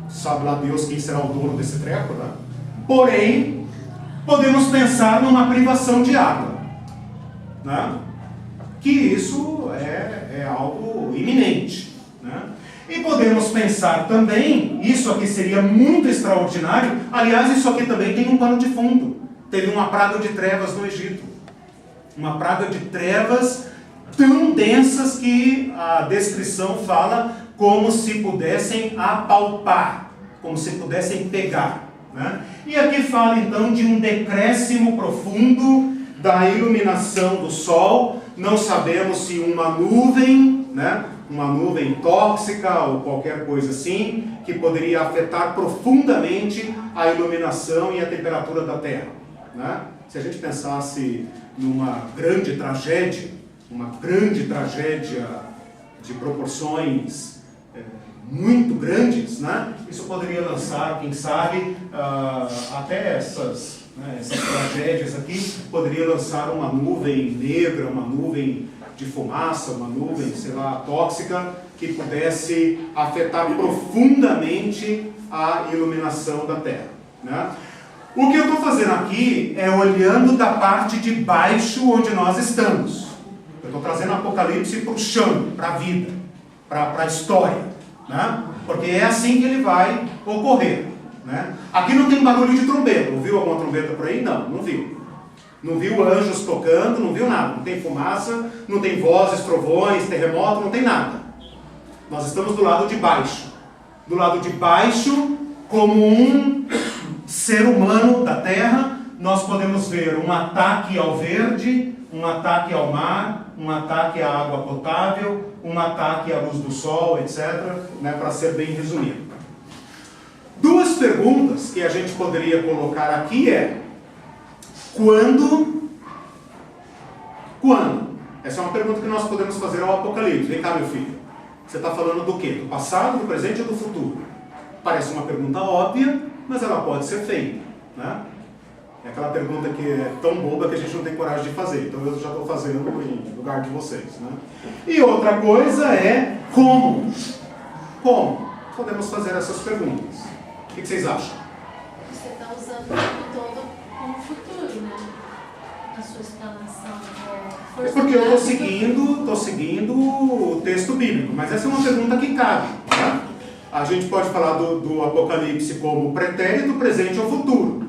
sabe lá Deus quem será o dono desse treco, né? Porém, podemos pensar numa privação de água, né? Que isso é algo iminente, né? E podemos pensar também, isso aqui seria muito extraordinário, aliás, isso aqui também tem um pano de fundo. Teve uma praga de trevas no Egito. Uma praga de trevas tão densas que a descrição fala como se pudessem apalpar, como se pudessem pegar, né? E aqui fala então de um decréscimo profundo da iluminação do sol. Não sabemos se uma nuvem, né? Uma nuvem tóxica ou qualquer coisa assim, que poderia afetar profundamente a iluminação e a temperatura da Terra, né? Se a gente pensasse numa grande tragédia de proporções muito grandes, né? Isso poderia lançar, quem sabe, até essas tragédias aqui, poderia lançar uma nuvem negra, uma nuvem de fumaça, uma nuvem, sei lá, tóxica, que pudesse afetar profundamente a iluminação da Terra, né? O que eu estou fazendo aqui é olhando da parte de baixo onde nós estamos. Eu estou trazendo Apocalipse para o chão, para a vida, para a história, né? Porque é assim que ele vai ocorrer, né? Aqui não tem barulho de trombeta. Ouviu alguma trombeta por aí? Não, não viu. Não viu anjos tocando, não viu nada. Não tem fumaça, não tem vozes, trovões, terremoto, não tem nada. Nós estamos do lado de baixo. Do lado de baixo, como um ser humano da Terra, nós podemos ver um ataque ao verde, um ataque ao mar, um ataque à água potável, um ataque à luz do sol, etc., né, para ser bem resumido. Duas perguntas que a gente poderia colocar aqui é: quando? Essa é uma pergunta que nós podemos fazer ao Apocalipse. Vem cá, meu filho. Você está falando do quê? Do passado, do presente ou do futuro? Parece uma pergunta óbvia, mas ela pode ser feita, né? É aquela pergunta que é tão boba que a gente não tem coragem de fazer. Então eu já estou fazendo em lugar de vocês, né? E outra coisa é como? Como podemos fazer essas perguntas? O que vocês acham? Você está usando o tempo todo como futuro, né? A sua explanação. É porque eu estou seguindo o texto bíblico, mas essa é uma pergunta que cabe, tá? A gente pode falar do Apocalipse como pretérito, presente ou futuro,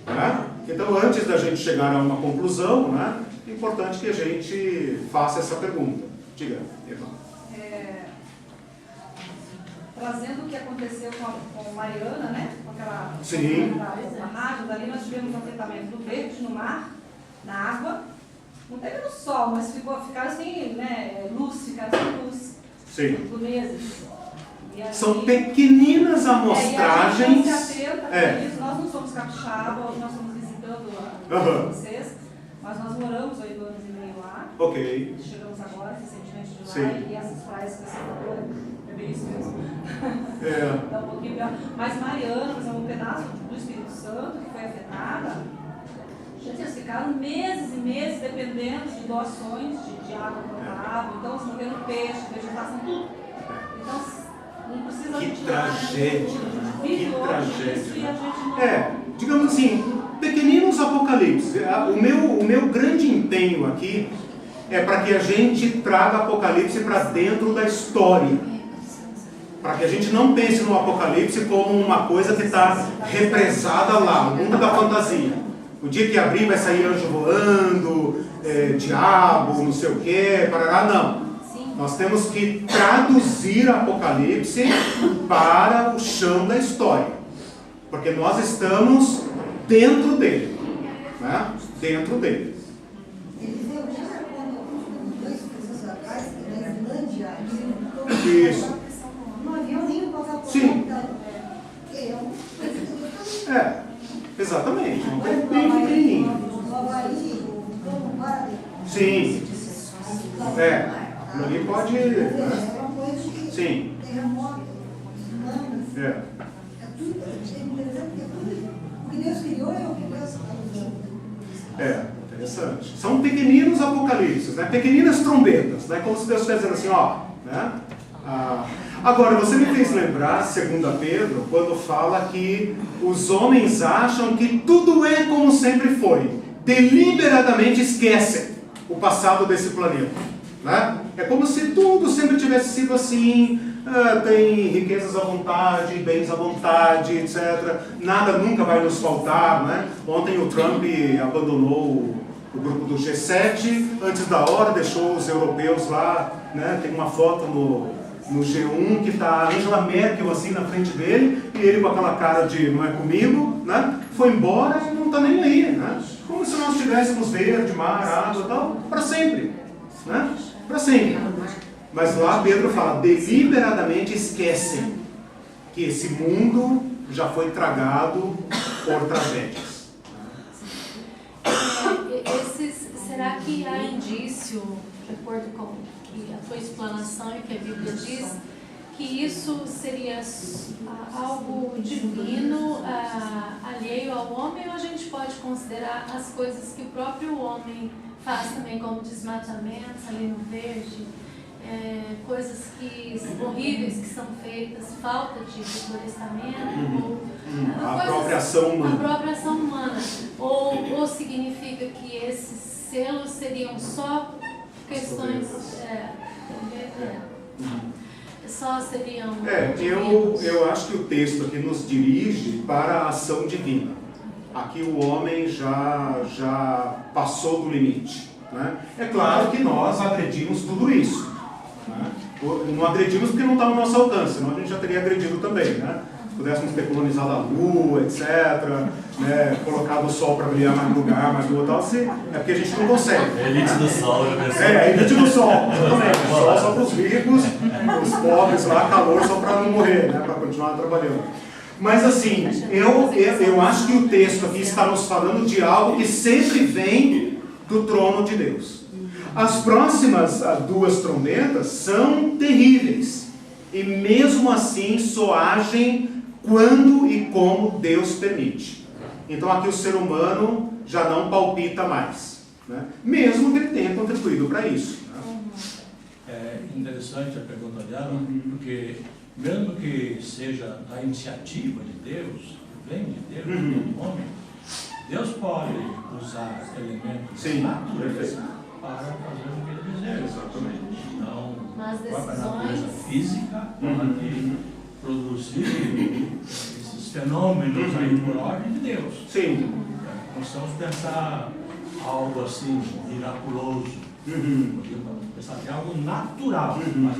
né? Então, antes da gente chegar a uma conclusão, né, é importante que a gente faça essa pergunta. Diga, Eva. Trazendo o que aconteceu com Mariana, né? Com aquela Sim. na rádio, dali nós tivemos um afetamento do verde no mar, na água. Não teve no sol, mas ficaram assim, né? Ficaram sem luz. Sim. Por meses. São pequeninas amostragens. E a gente não se atenta isso. Nós não somos capixaba, nós estamos visitando vocês, mas nós moramos 8 anos e meio lá. Ok. Chegamos agora, recentemente de lá. Sim. E essas praias que você falou, é bem isso mesmo. É. Tá um pouquinho pior. Mas Mariana, por exemplo, um pedaço do Espírito Santo que foi afetada, gente, eles ficaram meses e meses dependendo de doações de água potável, então se morrendo peixe, vegetação, tudo. Então, não precisa Que tragédia, né? Que tragédia. Não... Digamos assim, pequeninos apocalipses. O meu grande empenho aqui é para que a gente traga Apocalipse para dentro da história. Para que a gente não pense no Apocalipse como uma coisa que está represada lá, o mundo da fantasia. O dia que abrir vai sair anjo voando, diabo, não sei o quê, parará, não. Nós temos que traduzir Apocalipse para o chão da história. Porque nós estamos dentro dele, né? Dentro dele. Isso. Não havia nem passar por Sim. Exatamente. Um tempo bem pequenininho. Sim. Ali pode... Sim. O que Deus criou é o que Deus causou. Interessante. São pequeninos apocalipses, né? Pequeninas trombetas, né? Como se Deus estivesse dizendo assim, ó, né? Agora, você me fez lembrar, segundo Pedro, quando fala que os homens acham que tudo é como sempre foi. Deliberadamente esquecem o passado desse planeta. Né? É como se tudo sempre tivesse sido assim, tem riquezas à vontade, bens à vontade, etc. Nada nunca vai nos faltar. Né? Ontem o Trump abandonou o grupo do G7, antes da hora deixou os europeus lá, né? Tem uma foto no G1 que está a Angela Merkel assim na frente dele, e ele com aquela cara de não é comigo, né? Foi embora e não está nem aí, né? Como se nós tivéssemos verde, mar, água e tal, para sempre, né? Para sempre. Mas lá Pedro fala, deliberadamente esquecem que esse mundo já foi tragado por tragédias. Será que há indício, de acordo com a tua explanação e que a Bíblia diz, que isso seria algo divino, alheio ao homem, ou a gente pode considerar as coisas que o próprio homem faz também, como desmatamentos ali no verde, coisas horríveis que são feitas, falta de florestamento, a própria ação humana. A própria ação humana. Ou significa que esses selos seriam só questões... só seriam... eu acho que o texto aqui nos dirige para a ação divina. Aqui o homem já passou do limite. Né? É claro que nós agredimos tudo isso. Né? Não agredimos porque não está no nosso alcance, senão a gente já teria agredido também. Né? Se pudéssemos ter colonizado a Lua, etc., né? Colocado o Sol para brilhar mais no lugar, mais no outro, é porque a gente não consegue. A elite do Sol, eu pensei. A elite do Sol, exatamente. O Sol só para os ricos, os pobres lá, calor só para não morrer, né? Para continuar trabalhando. Mas assim, eu acho que o texto aqui está nos falando de algo que sempre vem do trono de Deus. As próximas duas trombetas são terríveis. E mesmo assim só agem quando e como Deus permite. Então aqui o ser humano já não palpita mais. Né? Mesmo que ele tenha contribuído para isso. Né? É interessante a pergunta dela, porque mesmo que seja a iniciativa de Deus, vem de Deus, do homem, Deus pode usar elementos naturais para fazer o que ele deseja. Exatamente. Então, Mas a própria natureza decisões... física pode produzir esses fenômenos aí por ordem de Deus. Sim. Nós vamos pensar algo assim, miraculoso. Podemos pensar em algo natural, mas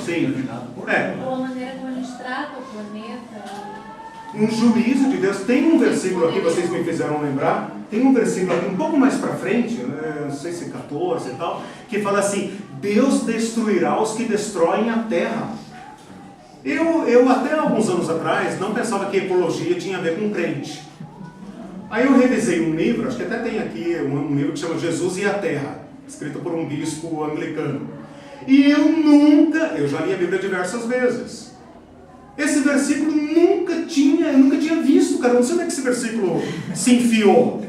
determinado por Deus. Ou a maneira como a gente trata o planeta... Um juízo de Deus. Tem um versículo aqui, vocês me fizeram lembrar, tem um versículo aqui um pouco mais para frente, não sei se 14 e tal, que fala assim, Deus destruirá os que destroem a terra. Eu até alguns anos atrás não pensava que ecologia tinha a ver com crente. Aí eu revisei um livro, acho que até tem aqui um livro que chama Jesus e a Terra, escrito por um bispo anglicano. E eu já li a Bíblia diversas vezes. Esse versículo eu nunca tinha visto, cara. Eu não sei onde é que esse versículo se enfiou.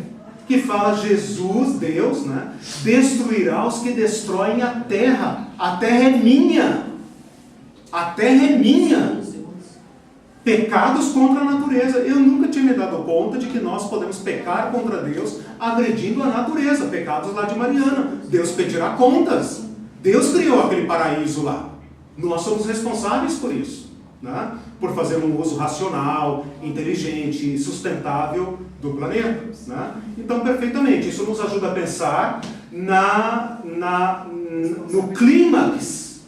Que fala Jesus, Deus, né? Destruirá os que destroem a terra. A terra é minha. A terra é minha. Pecados contra a natureza. Eu nunca tinha me dado conta de que nós podemos pecar contra Deus agredindo a natureza. Pecados lá de Mariana. Deus pedirá contas. Deus criou aquele paraíso lá. Nós somos responsáveis por isso. Né? Por fazer um uso racional, inteligente e sustentável do planeta. Né? Então, perfeitamente, isso nos ajuda a pensar no clímax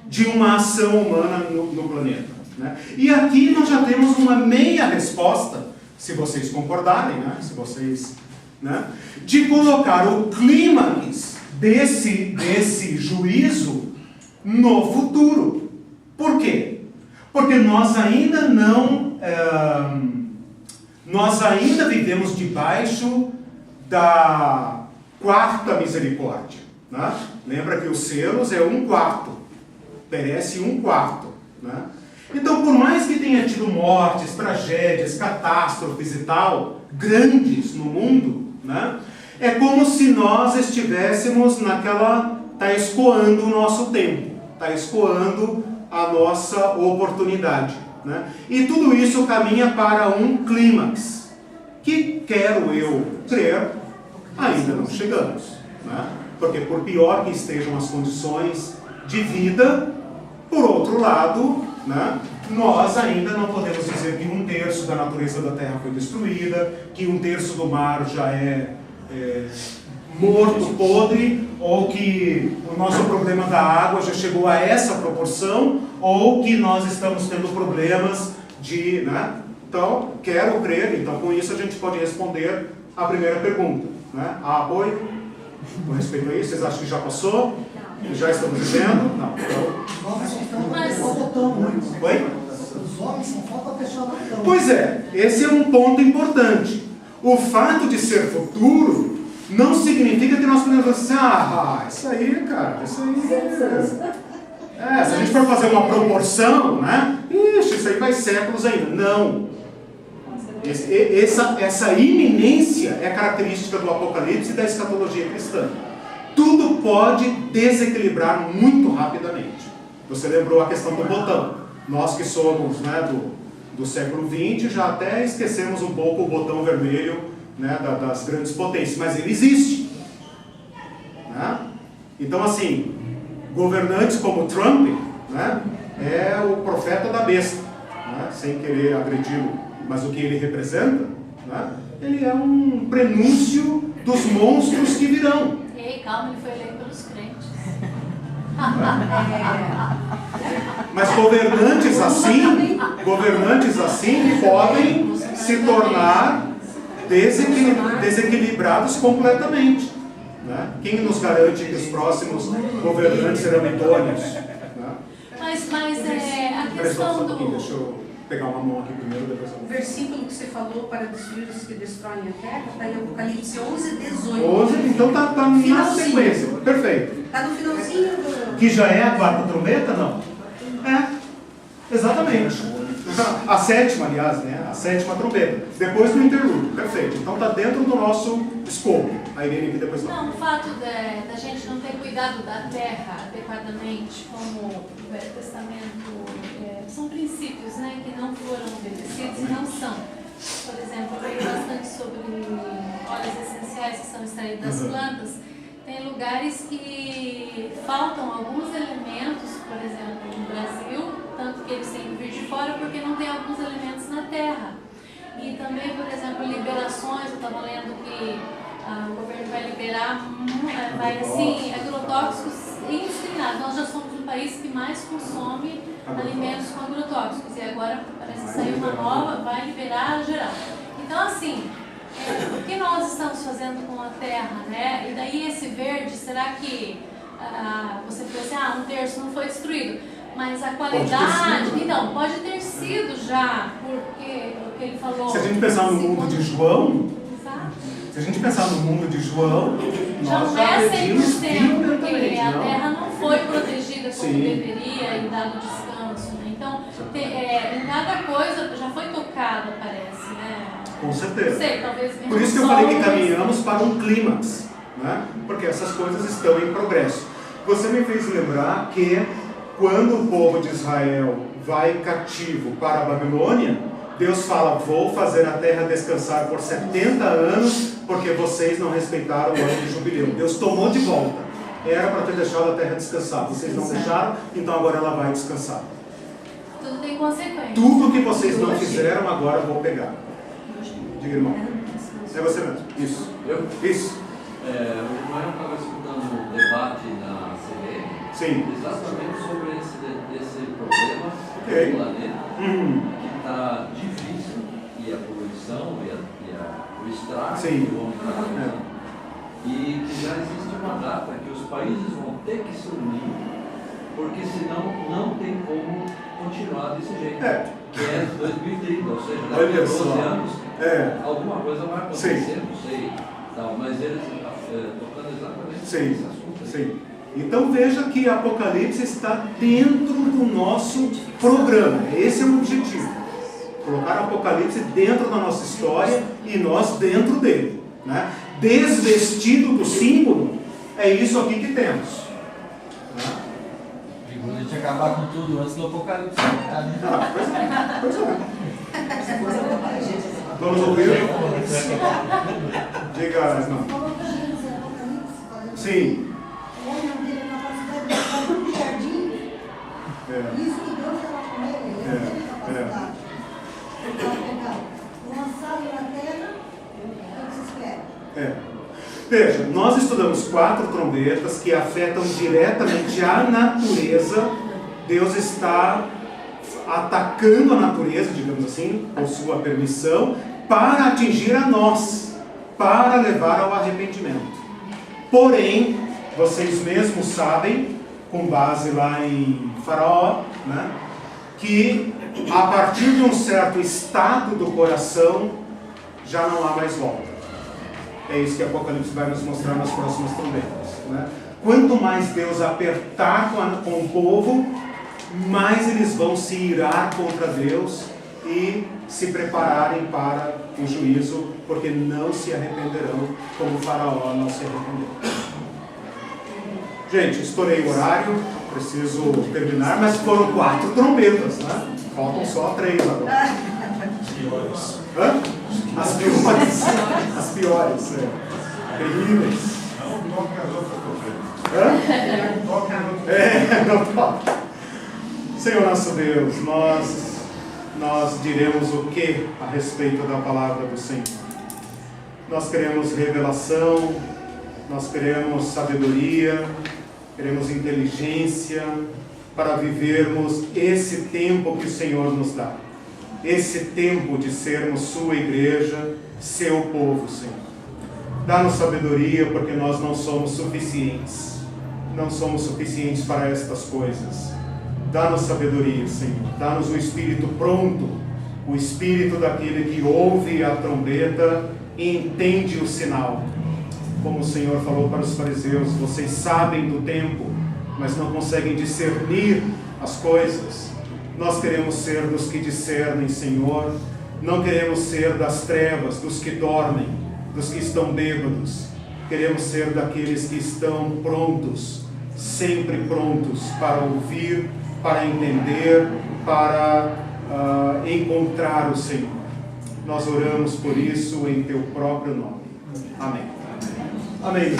de uma ação humana no planeta. Né? E aqui nós já temos uma meia resposta, se vocês concordarem, né? Se vocês, né? De colocar o clímax desse juízo no futuro. Por quê? Porque nós ainda vivemos debaixo da quarta misericórdia. Né? Lembra que os selos é 1/4, perece 1/4. Né? Então, por mais que tenha tido mortes, tragédias, catástrofes e tal, grandes no mundo, né? É como se nós estivéssemos está escoando o nosso tempo. está escoando a nossa oportunidade, né? E tudo isso caminha para um clímax, que quero eu crer, ainda não chegamos, né? Porque por pior que estejam as condições de vida, por outro lado, né, nós ainda não podemos dizer que 1/3 da natureza da Terra foi destruída, que 1/3 do mar já é morto, podre, ou que o nosso problema da água já chegou a essa proporção, ou que nós estamos tendo problemas de... né? Então, quero crer, então com isso a gente pode responder a primeira pergunta, né? Há apoio com respeito a isso? Vocês acham que já passou? Já estamos vivendo? Não. Então... Os homens são falta muito. Oi? Os homens são falta questionamento. Pois é, esse é um ponto importante. O fato de ser futuro não significa que nós podemos dizer assim, isso aí, cara, isso aí... se a gente for fazer uma proporção, né? Isso aí vai séculos ainda. Não. Essa iminência é característica do Apocalipse e da escatologia cristã. Tudo pode desequilibrar muito rapidamente. Você lembrou a questão do botão. Nós que somos, né, do século XX, já até esquecemos um pouco o botão vermelho, né, das grandes potências, mas ele existe, né? Então, assim, governantes como Trump, né, é o profeta da besta, né, sem querer agredi-lo, mas o que ele representa, né, ele é um prenúncio dos monstros que virão. Ei, calma, ele foi eleito pelos crentes. Mas governantes assim podem se tornar desequilibrados completamente, né? Quem nos garante que os próximos governantes serão idôneos? Né? Mas a questão do... Deixa eu pegar uma mão aqui primeiro, depois eu... O versículo que você falou para destruir os que destroem a terra está em Apocalipse 11:18. 11, então tá na sequência. Perfeito. Está no finalzinho do... Que já é a quarta trombeta, não? Exatamente. A sétima, aliás, né? A sétima trombeta. Depois do interlúdio. Perfeito. Então está dentro do nosso escopo. A Irene aqui depois Não, o fato da gente não ter cuidado da terra adequadamente, como o Velho Testamento, são princípios, né, que não foram obedecidos e não são. Por exemplo, eu leio bastante sobre óleos essenciais que são extraídos das plantas. Tem lugares que faltam alguns elementos, por exemplo, no Brasil, tanto que eles têm que vir de fora porque não tem alguns elementos na terra. E também, por exemplo, liberações, eu estava lendo que o governo vai liberar agrotóxicos indiscriminados. Nós já somos o país que mais consome alimentos com agrotóxicos e agora parece que saiu uma nova, vai liberar geral. Então, assim, o que nós estamos fazendo com a terra, né? E daí esse verde, será que você falou assim, 1/3 não foi destruído, mas a qualidade, então, pode ter sido já, porque o que ele falou... Se a gente pensar no mundo de João, Exato. se a gente pensar no mundo de João, Já nós não já é 100%, agredimos porque violentamente, a não? terra não foi protegida como Sim. deveria e dado descanso, né? Então, em cada coisa já foi tocada, parece, né? Com certeza. Não sei, talvez... Por isso que eu falei que caminhamos para um clímax, né? Porque essas coisas estão em progresso. Você me fez lembrar que quando o povo de Israel vai cativo para a Babilônia, Deus fala, vou fazer a terra descansar por 70 anos, porque vocês não respeitaram o ano de jubileu. Deus tomou de volta. Era para ter deixado a terra descansar. Vocês não deixaram, então agora ela vai descansar. Tudo tem consequência. Tudo que vocês não fizeram, agora eu vou pegar. Diga, irmão. É você mesmo. Isso. Eu? Isso. O irmão estava escutando um debate na CBN, Sim. exatamente sobre esse problema Ok. do planeta, que está difícil, e a poluição, o estrago Sim. que o homem está causando, e que já existe uma data que os países vão ter que se unir, porque senão não tem como continuar desse jeito. Que é 2030, ou seja, daqui a 12 anos, alguma coisa vai acontecer, não sei, mas eles tocando exatamente nesse assunto. Sim. Então veja que Apocalipse está dentro do nosso programa. Esse é o objetivo. Colocar Apocalipse dentro da nossa história e nós dentro dele, né? Desvestido do símbolo, é isso aqui que temos. Né? gente acabar com tudo antes do Apocalipse. Pois é. Vamos ouvir? Diga, irmão. Sim. O homem não teve a capacidade de fazer um jardim. Isso que Deus estava com ele. Ele não teve capacidade. Ele estava pegado. Lançado na terra, é o que se espera. Veja, nós estudamos 4 trombetas que afetam diretamente a natureza. Deus está atacando a natureza, digamos assim, com sua permissão, para atingir a nós, para levar ao arrependimento. Porém, vocês mesmos sabem, com base lá em Faraó, né, que a partir de um certo estado do coração, já não há mais volta. É isso que Apocalipse vai nos mostrar nas próximas trombetas, né? Quanto mais Deus apertar com o povo, mais eles vão se irar contra Deus e se prepararem para o juízo, porque não se arrependerão como o Faraó não se arrependeu. Gente, estourei o horário, preciso terminar, mas foram 4 trombetas, né? Faltam só 3 agora. Piores. Hã? As piores. As piores, terríveis. Não toque as outras trombetas. Hã? Não toque as outras trombetas. Não toque. Senhor nosso Deus, nós diremos o que a respeito da palavra do Senhor? Nós queremos revelação, nós queremos sabedoria, queremos inteligência para vivermos esse tempo que o Senhor nos dá. Esse tempo de sermos sua igreja, seu povo, Senhor. Dá-nos sabedoria, porque nós não somos suficientes. Não somos suficientes para estas coisas. Dá-nos sabedoria, Senhor. Dá-nos o espírito pronto, o espírito daquele que ouve a trombeta e entende o sinal. Como o Senhor falou para os fariseus, vocês sabem do tempo, mas não conseguem discernir as coisas. Nós queremos ser dos que discernem, Senhor. Não queremos ser das trevas, dos que dormem, dos que estão bêbados. Queremos ser daqueles que estão prontos, sempre prontos para ouvir, para entender, para encontrar o Senhor. Nós oramos por isso em Teu próprio nome. Amém. Amém.